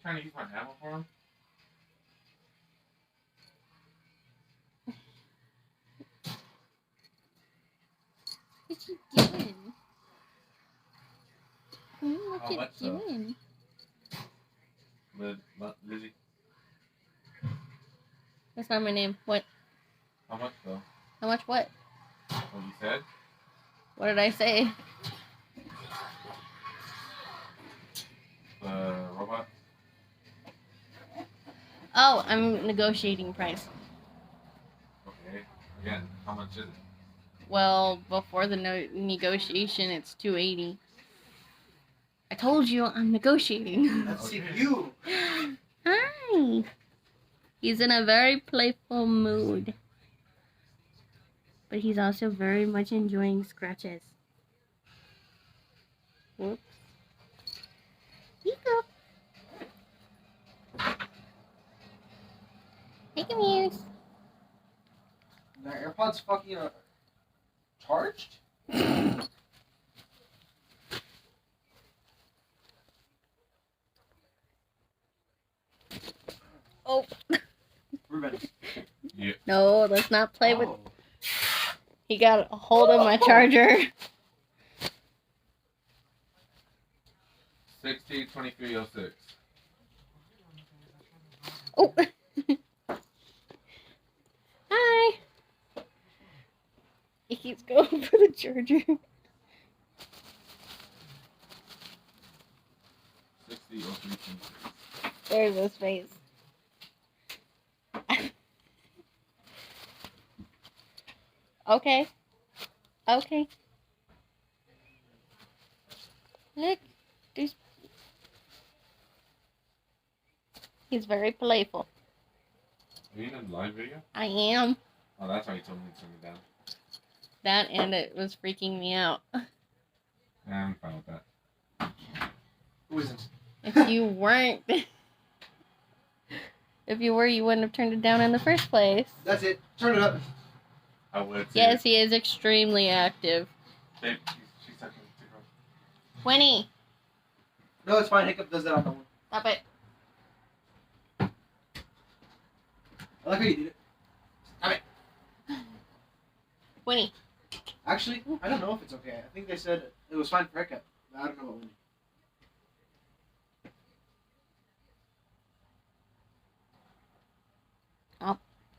trying to use my ammo for him? What you doing? What How you much, doing? Lizzie. That's not my name. What? How much though? How much what? What you said? What did I say? The robot? Oh, I'm negotiating price. Okay. Again, how much is it? Well, before the negotiation, it's $280. I told you I'm negotiating. Let's see you. Hi. He's in a very playful mood. But he's also very much enjoying scratches. Whoops. Hiccup. Hey, come here. Are AirPods fucking charged? Oh. Ruben. Yeah. No, let's not play with... He got a hold of my charger. 60-2306. Oh. Hi. He keeps going for the charger. 60-03. There's his face. Okay. Okay. Look. There's... He's very playful. Are you in a live video? I am. Oh, that's why you told me to turn it down. That and it was freaking me out. Yeah, I'm fine with that. Who isn't? If you weren't... If you were, you wouldn't have turned it down in the first place. That's it. Turn it up. I would too. Yes, he is extremely active. Babe, she's talking to her. Winnie, No, it's fine. Hiccup does that on the one. stop it. I like how you did it. Stop it. Winnie. Actually, I don't know if it's okay. I think they said it was fine for Hiccup. I don't know about Winnie. Oh,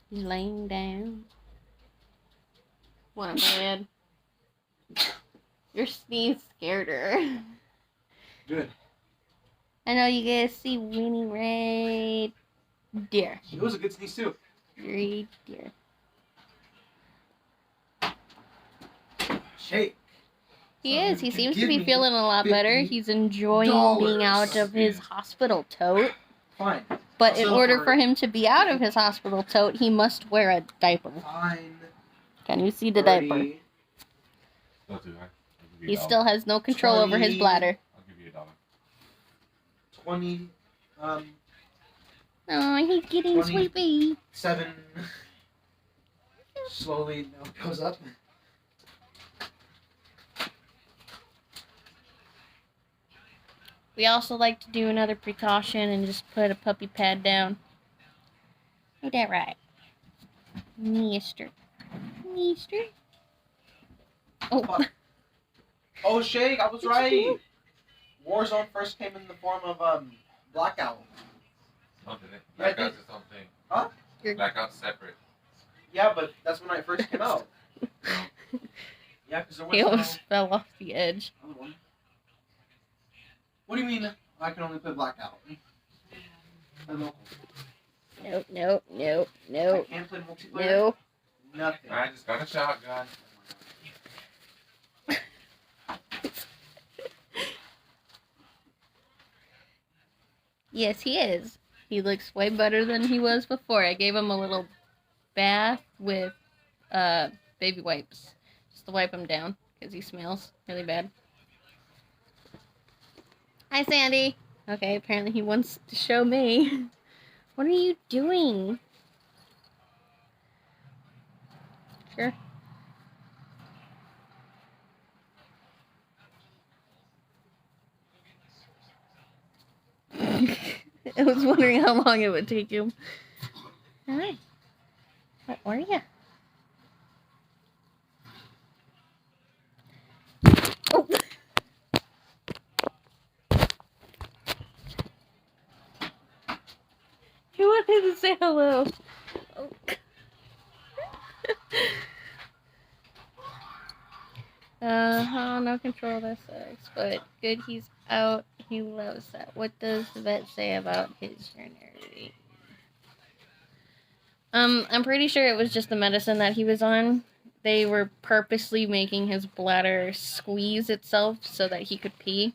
he's laying down. What a bad. Your sneeze scared her. Good. I know you guys see Winnie right there. It was a good sneeze too. Right there. Shake. He is. He seems to Give be me feeling a lot better. $50. He's enjoying being out of his hospital tote. Fine. But in Also order for- for him to be out of his hospital tote, he must wear a diaper. Fine. Can you see the diaper? Already. Still too high. I'll give you He $1. still has no control over his 20. bladder. I'll give you $1. 20. Oh, he's getting 20. sleepy. 7. Slowly now it goes up. We also like to do another precaution and just put a puppy pad down. Ain't that right? Mister. Mister. Oh. Fuck. Oh, Shake, I was right. Warzone first came in the form of Blackout. Oh, did it? Yeah, I Blackout's its own thing. Huh? Blackout's separate. Yeah, but that's when it first came out. Yeah, because there was He no almost fell off the edge. other one. What do you mean I can only play Blackout? And local. Nope, nope, nope, I nope, can't play multiplayer? nope. Nothing. I just got a shotgun. Yes, he is. He looks way better than he was before. I gave him a little bath with baby wipes. Just to wipe him down, because he smells really bad. Hi, Sandy. Okay, apparently he wants to show me. What are you doing? Sure. I was wondering how long it would take him. Hi. What were you? Oh. He wanted to say hello. Oh. No control, that sucks. But good he's out. He loves that. What does the vet say about his urinary? I'm pretty sure it was just the medicine that he was on. They were purposely making his bladder squeeze itself so that he could pee.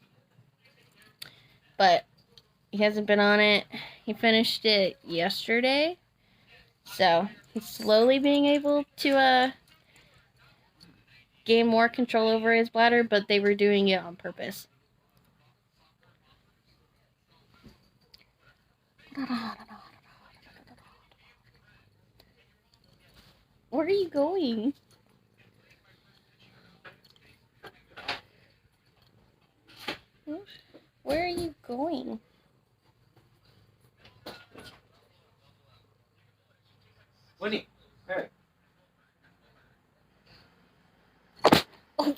But he hasn't been on it. He finished it yesterday. So he's slowly being able to gain more control over his bladder, but they were doing it on purpose. Where are you going? Where are you going? Winnie, hey. Oh.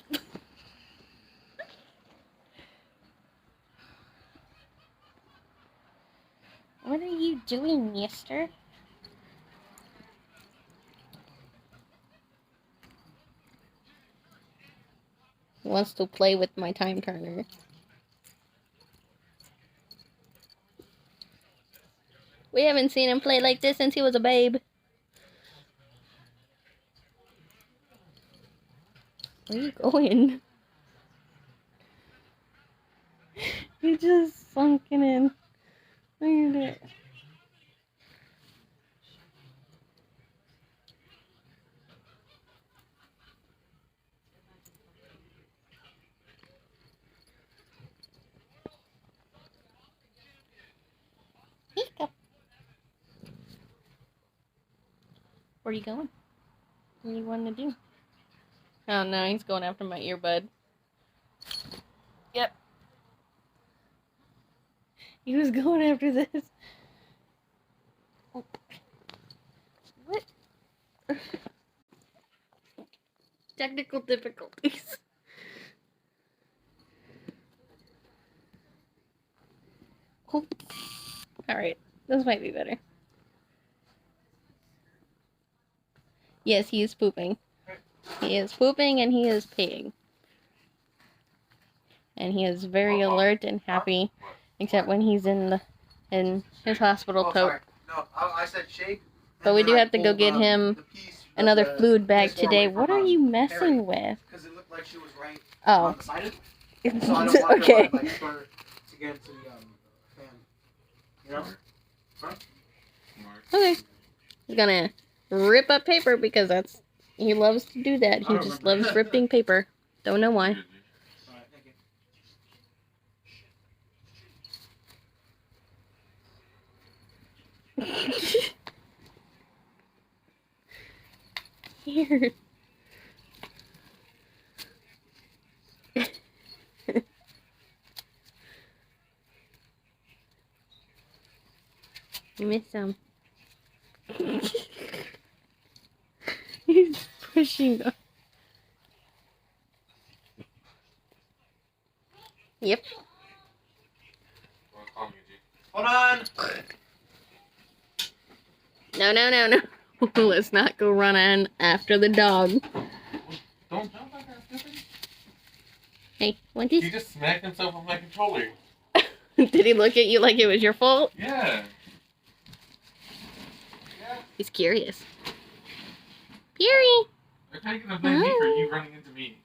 What are you doing, mister? He wants to play with my time turner. We haven't seen him play like this since he was a babe. Where are you going? You just sunken in. Look at it. Hiccup. Where are you going? What do you want to do? Oh no, he's going after my earbud. Yep. He was going after this. Oh. What? Technical difficulties. Oh. Alright, this might be better. Yes, he is pooping. He is pooping and he is peeing. And he is very alert and happy, except when he's in his hospital tote. Sorry. No, I said shake. But we do have to go get him another fluid bag today. What are you messing with? Because it looked like she was right Oh. beside it. So I don't want Okay. her to, like, start to get into the fan. You know? Huh? Okay. He's gonna rip up paper because he loves to do that. He just loves ripping paper. Don't know why. Alright, thank you. Here. Miss him. He's pushing up. Yep. Hold on! No. Let's not go running after the dog. Don't jump like that, stupid. Hey, what He just smacked himself on my controller. Did he look at you like it was your fault? Yeah. He's curious. Fury! They're taking the blame me for you running into me.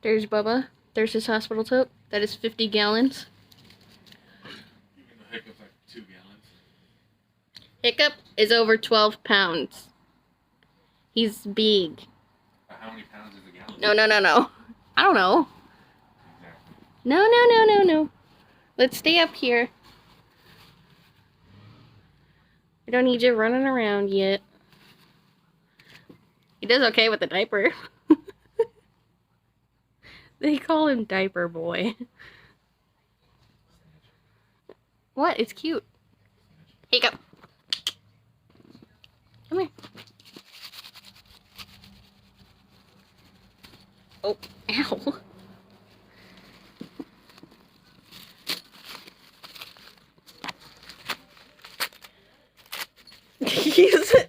There's Bubba. There's his hospital tote. That is 50 gallons. Even though Hiccup's like 2 gallons. Hiccup is over 12 pounds. He's big. How many pounds is a gallon? No. I don't know. Exactly. No. Let's stay up here. We don't need you running around yet. He does okay with the diaper. They call him Diaper Boy. What? It's cute. Hiccup. Come here. Oh, ow.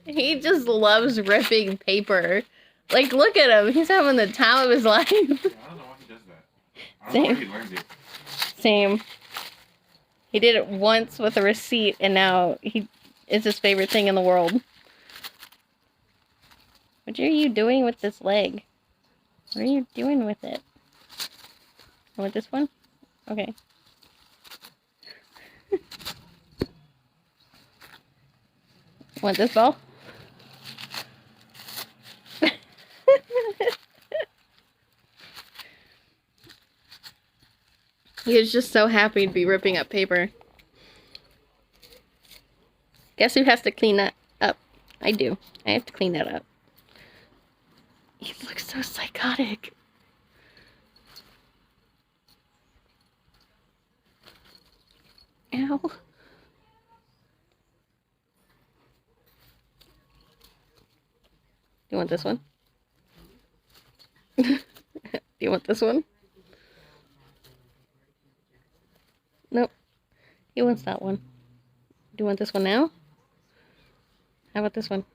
He just loves ripping paper. Like, look at him. He's having the time of his life. Yeah, I don't know why he does that. I don't know where he learned it. Same. He did it once with a receipt, and now it's his favorite thing in the world. What are you doing with this leg? What are you doing with it? You want this one? Okay. Want this ball? He was just so happy to be ripping up paper. Guess who has to clean that up? I do. I have to clean that up. He looks so psychotic. Ow. Do you want this one? Do you want this one? Nope. He wants that one. Do you want this one now? How about this one?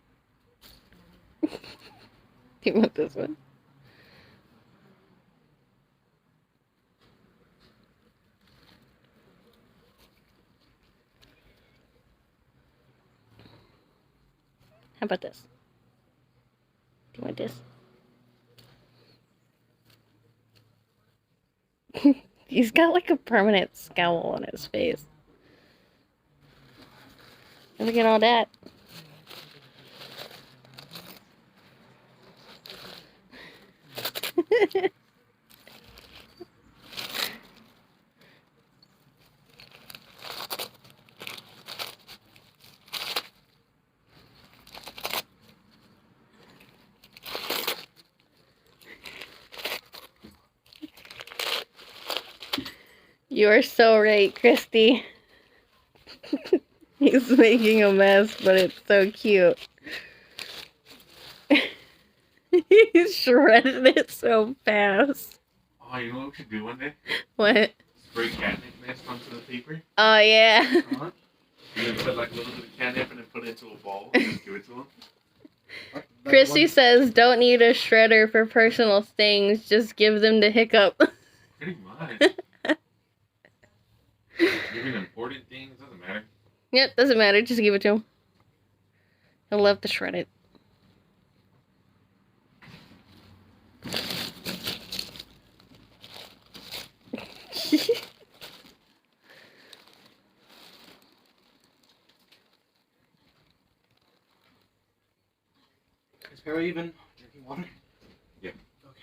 Do you want this one? How about this? Do you want this? He's got like a permanent scowl on his face. Look at all that. You are so right, Christy. He's making a mess, but it's so cute. He's shredded it so fast. Oh, you know what we should do one day? What? Spray catnip mist onto the paper. Oh, yeah. Uh-huh. And then put like a little bit of catnip and then put it into a ball and just give it to him. Christy says, don't need a shredder for personal things. Just give them to Hiccup. Pretty much. Giving important things doesn't matter. Yep, doesn't matter. Just give it to him. He'll love to shred it. Is Perry even drinking water? Yeah. Okay.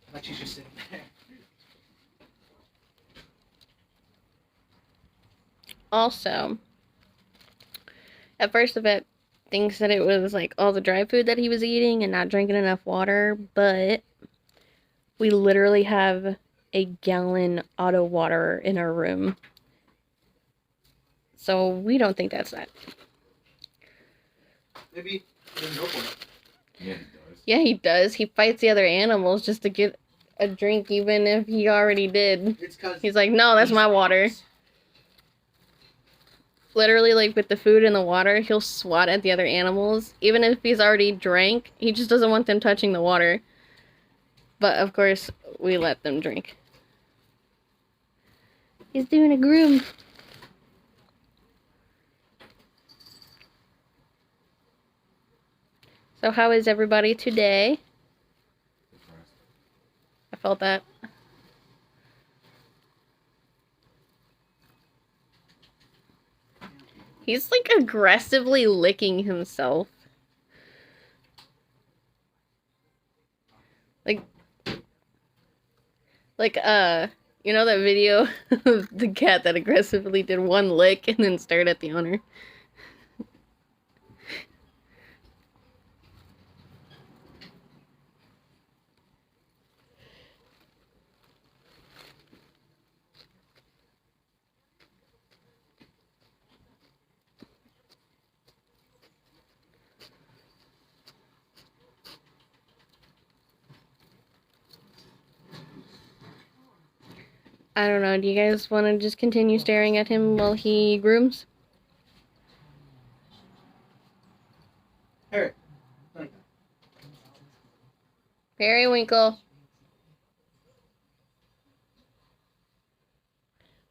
I thought she's just sitting there. Also, at first, Yvette thinks that it was like all the dry food that he was eating and not drinking enough water, but we literally have a gallon auto water in our room. So we don't think that's that. Maybe he doesn't go for it. Yeah, he does. Yeah, he does. He fights the other animals just to get a drink, even if he already did. It's because He's like, no, that's my water. Literally, like, with the food and the water, he'll swat at the other animals. Even if he's already drank, he just doesn't want them touching the water. But, of course, we let them drink. He's doing a groom. So how is everybody today? I felt that. He's like aggressively licking himself. You know that video of the cat that aggressively did one lick and then stared at the owner? I don't know. Do you guys want to just continue staring at him while he grooms? Here. Periwinkle.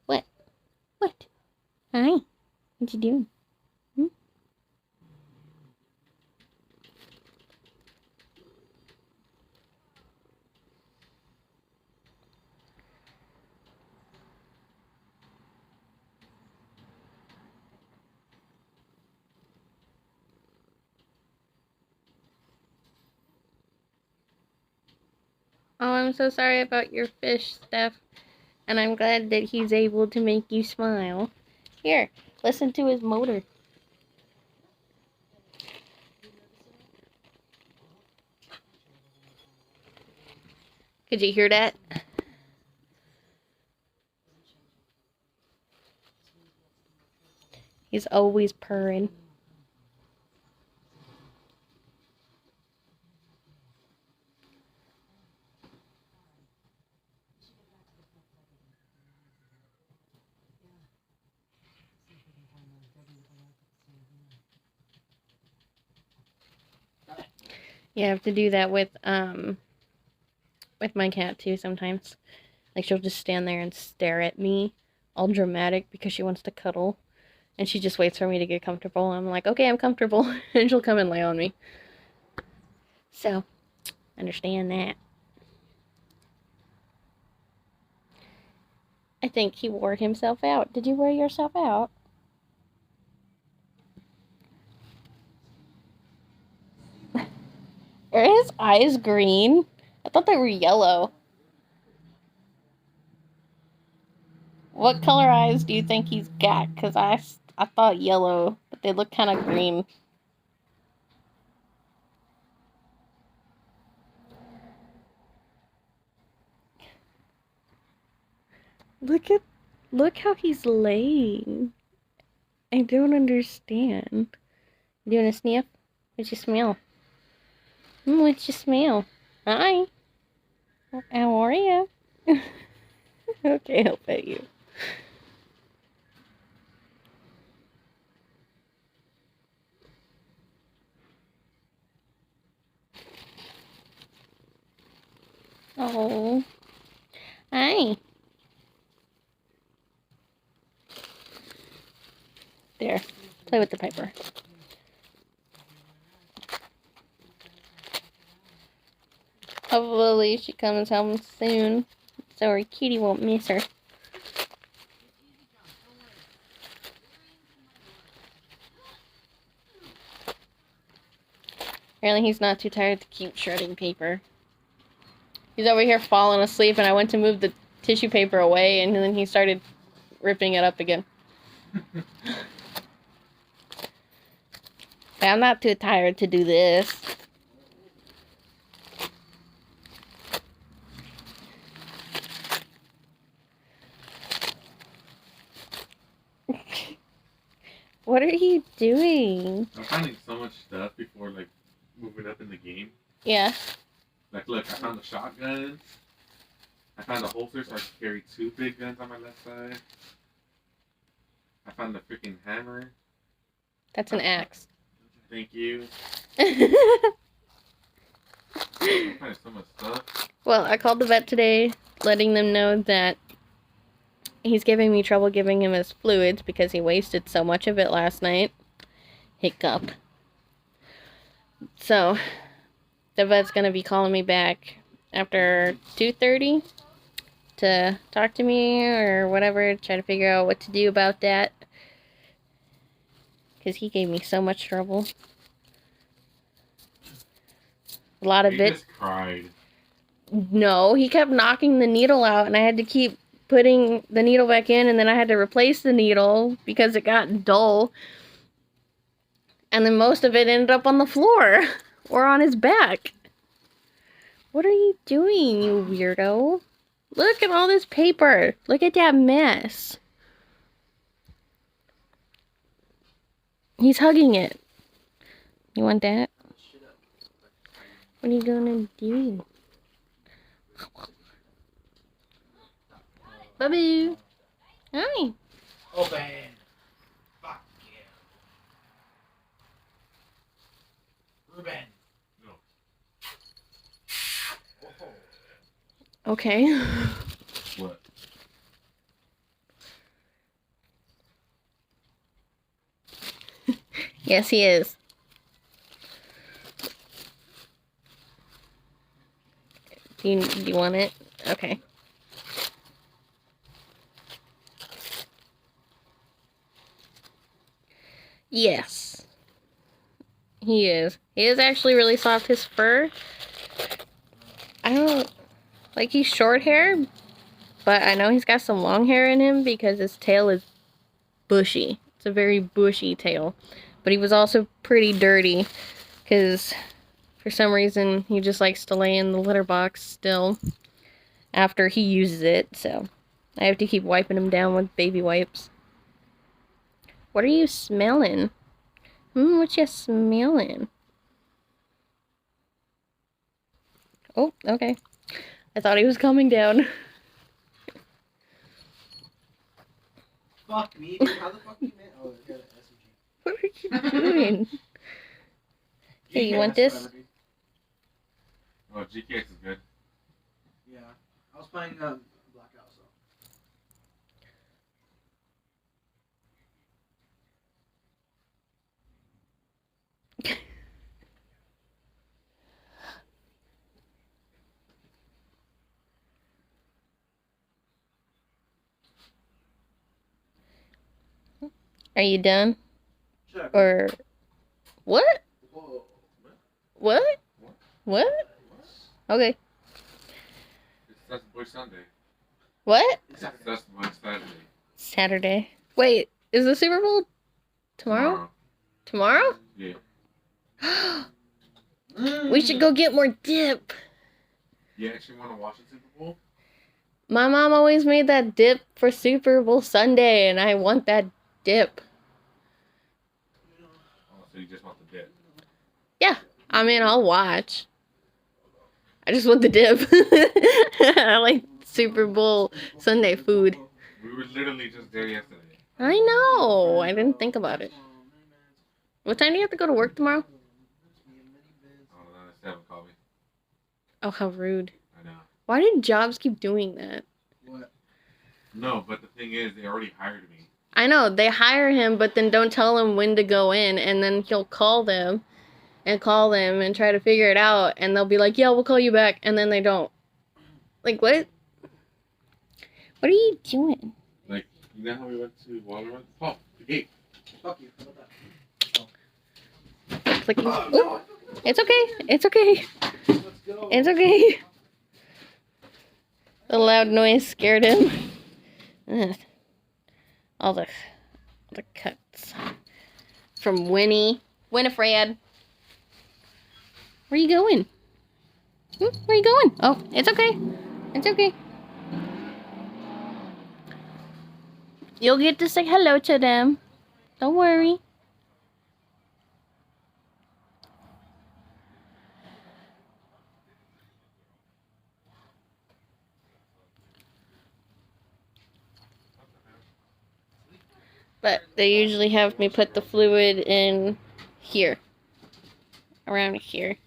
What? What? Hi. What you doing? Hmm? Oh, I'm so sorry about your fish, Steph. And I'm glad that he's able to make you smile. Here, listen to his motor. Could you hear that? He's always purring. You have to do that with my cat too sometimes. Like she'll just stand there and stare at me, all dramatic because she wants to cuddle. And she just waits for me to get comfortable. I'm like, okay, I'm comfortable. And she'll come and lay on me. So, understand that. I think he wore himself out. Did you wear yourself out? Are his eyes green? I thought they were yellow. What color eyes do you think he's got? Because I thought yellow, but they look kind of green. Look how he's laying. I don't understand. You doing a sniff? What'd you smell? What'd you smell? Hi. How are you? Okay, I'll pet you. Oh. Hi. There. Play with the Piper. Hopefully she comes home soon, so her kitty won't miss her. Apparently he's not too tired to keep shredding paper. He's over here falling asleep, and I went to move the tissue paper away, and then he started ripping it up again. I'm not too tired to do this. What are you doing? I'm finding so much stuff before like moving up in the game. Yeah. Like, look, I found the shotguns. I found the holster so I can carry 2 big guns on my left side. I found the freaking hammer. That's an axe. Thank you. Well, I'm finding so much stuff. I called the vet today, letting them know that he's giving me trouble giving him his fluids because he wasted so much of it last night. Hiccup. So, the vet's gonna be calling me back after 2:30 to talk to me or whatever, try to figure out what to do about that. Because he gave me so much trouble. A lot of He it. just cried. No, he kept knocking the needle out, and I had to keep putting the needle back in, and then I had to replace the needle because it got dull. And then most of it ended up on the floor or on his back. What are you doing, you weirdo? Look at all this paper. Look at that mess. He's hugging it. You want that? What are you gonna do? Boo. Hi. Open. Fuck you. Ruben. No. Oh. Okay. What? Yes, he is. Do you want it? Okay. Yes. He is. He is actually really soft. His fur, I don't, like, he's short hair, but I know he's got some long hair in him because his tail is bushy. It's a very bushy tail. But he was also pretty dirty because for some reason he just likes to lay in the litter box still after he uses it, so I have to keep wiping him down with baby wipes. What are you smelling? What you smelling? Oh, okay. I thought he was coming down. Fuck me, dude. How the fuck you man? Oh, yeah, the SMG. What are you doing? Hey, you want GKS, this? whatever, dude. Oh, GKX is good. Yeah. I was playing Blackout, so. Are you done? Sure. Or what? Whoa. What? What? Okay. It's That's Boy Sunday. What? That's Boy Saturday. Saturday. Wait, is the Super Bowl tomorrow? Tomorrow? Yeah. We should go get more dip. You actually want to watch the Super Bowl? My mom always made that dip for Super Bowl Sunday, and I want that dip. Oh, so you just want the dip? Yeah, I mean, I'll watch. I just want the dip. I like Super Bowl Sunday food. We were literally just there yesterday. I know. I didn't think about it. What time do you have to go to work tomorrow? Oh, no, they haven't called me. Oh, how rude. I know. Why did jobs keep doing that? What? No, but the thing is, they already hired me. I know. They hire him, but then don't tell him when to go in, and then he'll call them and try to figure it out, and they'll be like, yeah, we'll call you back, and then they don't. Like, what? What are you doing? Like, you know how we went to Walmart? Oh, the gate. Fuck you. How about that? Clicking. Oh, Ooh, no. it's okay. It's okay. Let's go. It's okay. The loud noise scared him. Ugh. All the cuts from Winifred. Where you going? Where you going? Oh, it's okay. It's okay. You'll get to say hello to them. Don't worry. But they usually have me put the fluid in here. Around here.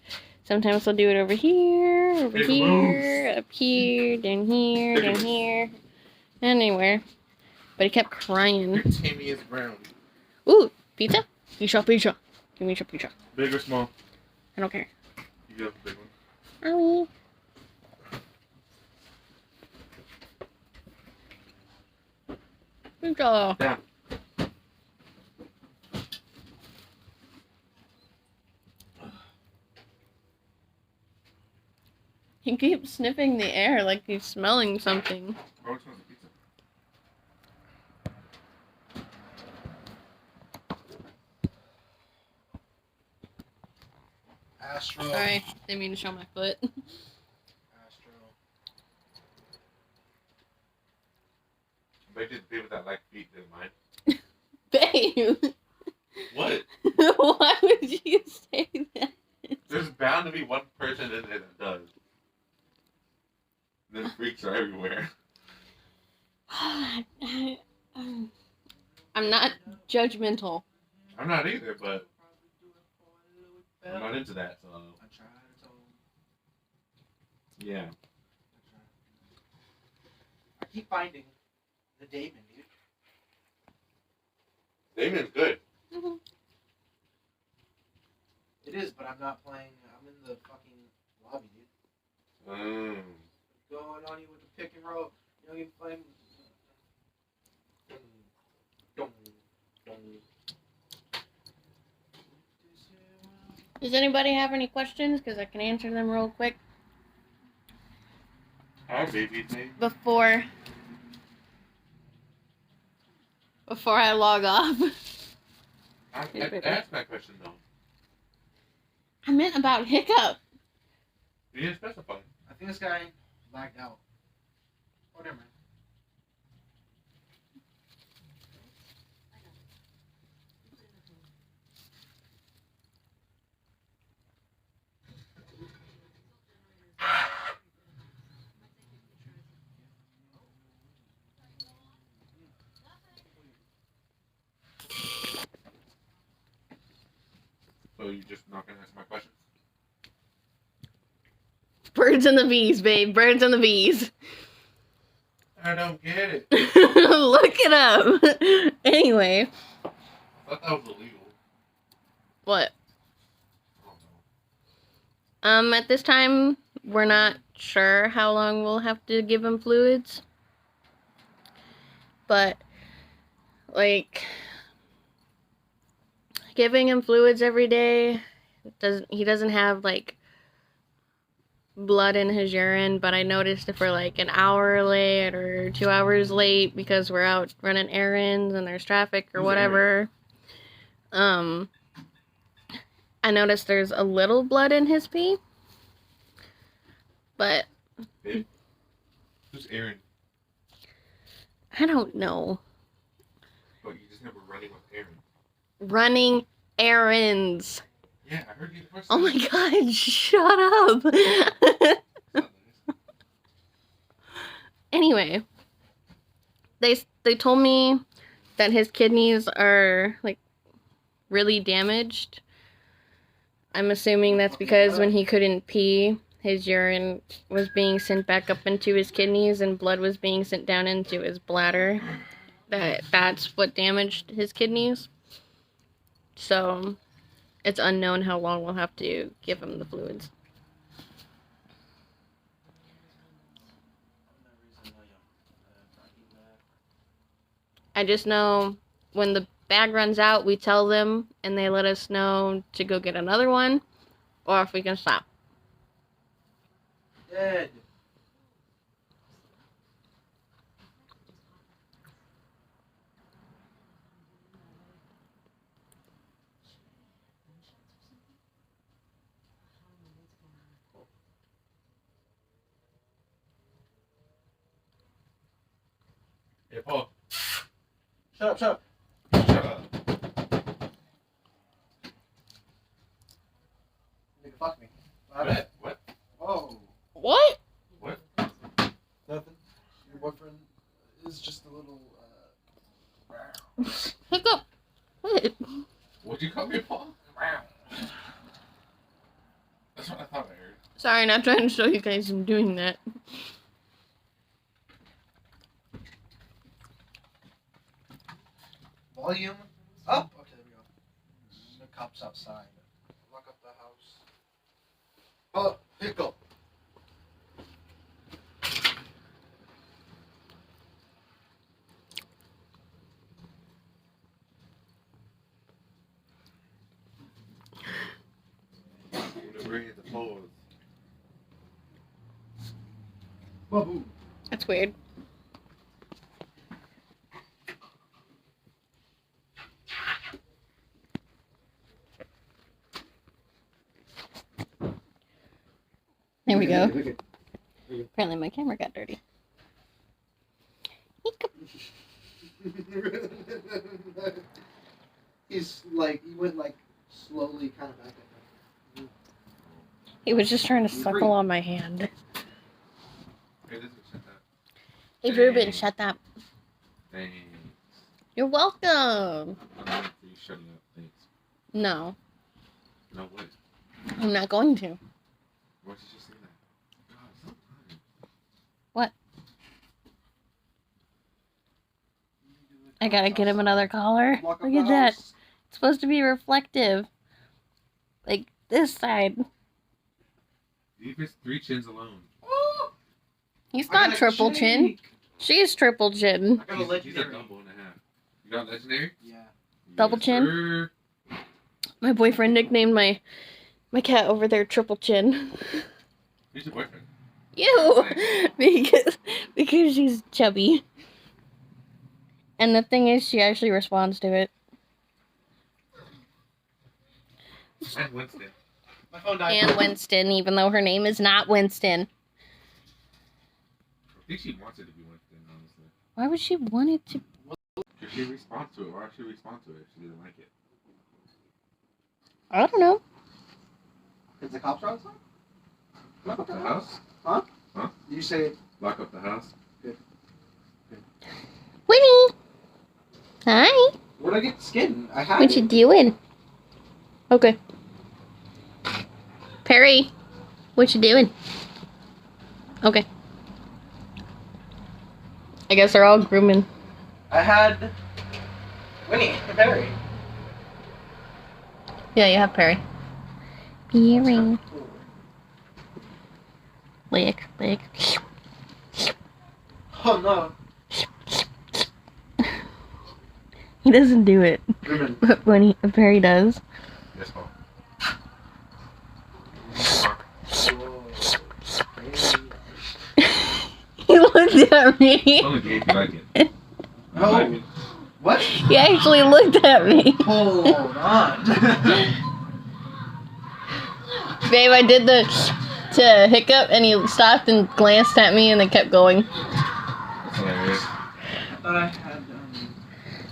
Sometimes they'll do it over here, up here, down here, anywhere. But he kept crying. Your Timmy is brown. Ooh, pizza? Pizza. Give me a pizza. Big or small? I don't care. You have a big one. Owie. Pizza. Down. He keeps sniffing the air like he's smelling something. Oh, which one's the pizza? Astro. Sorry, didn't mean to show my foot. Astro. I bet you the people that like feet didn't mind. Babe! What? Why would you say that? There's bound to be one person in there that does. Then freaks are everywhere. I'm not judgmental. I'm not either, but I'm not into that, so. Yeah. I keep finding the Damon, dude. Damon's good. Mm-hmm. It is, but I'm not playing. I'm in the fucking lobby, dude. Going on you with the pick and roll. You know, you playing. Does anybody have any questions? Because I can answer them real quick. Hi, baby thing. Before I log off. I asked that question though. I meant about Hiccup. You didn't specify. I think this guy lagged out. Oh, never mind. So you're just not gonna answer my question? Birds and the bees, babe. Birds and the bees. I don't get it. Look it up. Anyway. I thought that was illegal. What? I don't know. At this time, we're not sure how long we'll have to give him fluids. But, like, giving him fluids every day, he doesn't have, like, blood in his urine, but I noticed if we're, like, an hour late or 2 hours late because we're out running errands and there's traffic or whatever, I noticed there's a little blood in his pee. But Babe, who's Aaron? I don't know. But you just never running with Aaron. Running errands. Yeah, I heard you the first Oh time. my god, shut up. Anyway, they told me that his kidneys are, like, really damaged. I'm assuming that's because when he couldn't pee, his urine was being sent back up into his kidneys and blood was being sent down into his bladder. That's what damaged his kidneys. So, it's unknown how long we'll have to give him the fluids. I just know when the bag runs out, we tell them and they let us know to go get another one or if we can stop. Dead. Hey, Paul. Shut up. Shut up. Nigga, fuck me. What? Whoa. What? What? Nothing. Your boyfriend is just a little, Hiccup. What? What'd you call me, Paul? That's what I thought I heard. Sorry, not trying to show you guys I'm doing that. Volume up. Okay, there we go. The cops outside. Lock up the house. Oh, Hiccup. Bring it to pause. Babu. That's weird. There we go. Apparently my camera got dirty. Hiccup. He's like, he went like slowly kind of back at him. He was just trying to suckle on my hand. Hey, this is shut up. Hey, Ruben, shut up. Thanks. You're welcome. I'm waiting for you shutting up. Thanks. No, No way. I'm not going to. Why did you say that? God, sometimes. What? I gotta get him another collar. Walk up Look the at that. house. It's supposed to be reflective. Like this side. Leave his 3 chins alone. Oh, He's I got not a triple chin. Jake. She's triple chin. I got a He's a legendary. double and a half. You got legendary? Yeah. Double Yes, chin? sir. My boyfriend nicknamed my cat over there Triple Chin. Who's your boyfriend? You! because she's chubby. And the thing is, she actually responds to it. And Winston. My phone died. And Winston, even though her name is not Winston. I think she wants it to be Winston, honestly. Why would she want it to? Because she responds to it. Why would she respond to it if she didn't like it? I don't know. Is the cops outside? Lock up the house? Huh? Huh? You say Lock up the house? Winnie! Hi! where'd I get the skin? I had What it. you doing? Okay. Perry, what you doing? Okay. I guess they're all grooming. I had Winnie and Perry. Yeah, you have Perry. Perry. Lick, lick. Oh no. He doesn't do it, Grooming. but when Perry does. Yes, Paul. He looked at me. Only gave you like it. No. What? He actually looked at me. Hold on. Babe, I did the to Hiccup and he stopped and glanced at me and then kept going. That's hilarious. I thought I had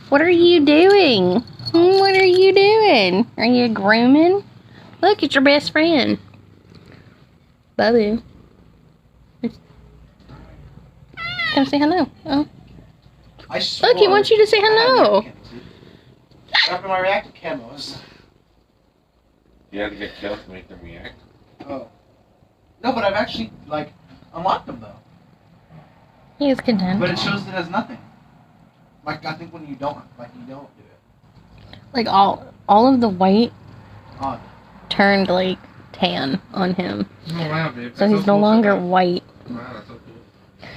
What are you doing? What are you doing? Are you grooming? Look, it's your best friend. Babu. Come say hello. Oh. I swore. Look, he wants you to say hello. What happened to my reactor camos? You had to get killed to make them react. Oh. No, but I've actually, like, unlocked them, though. He is content. But it shows it as nothing. Like, I think when you don't do it. Like all of the white Odd. turned like tan on him. Oh, wow, babe. So he's no longer white. Wow, that's so cool.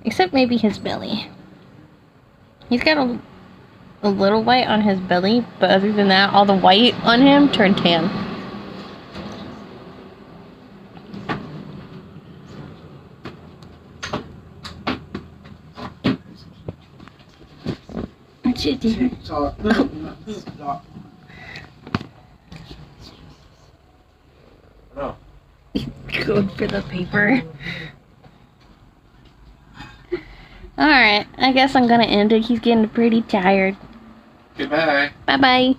Except maybe his belly. He's got a little white on his belly, but other than that, all the white on him turned tan. What you do? TikTok. TikTok. No. Good for the paper. Alright, I guess I'm gonna end it. He's getting pretty tired. Goodbye. Bye-bye.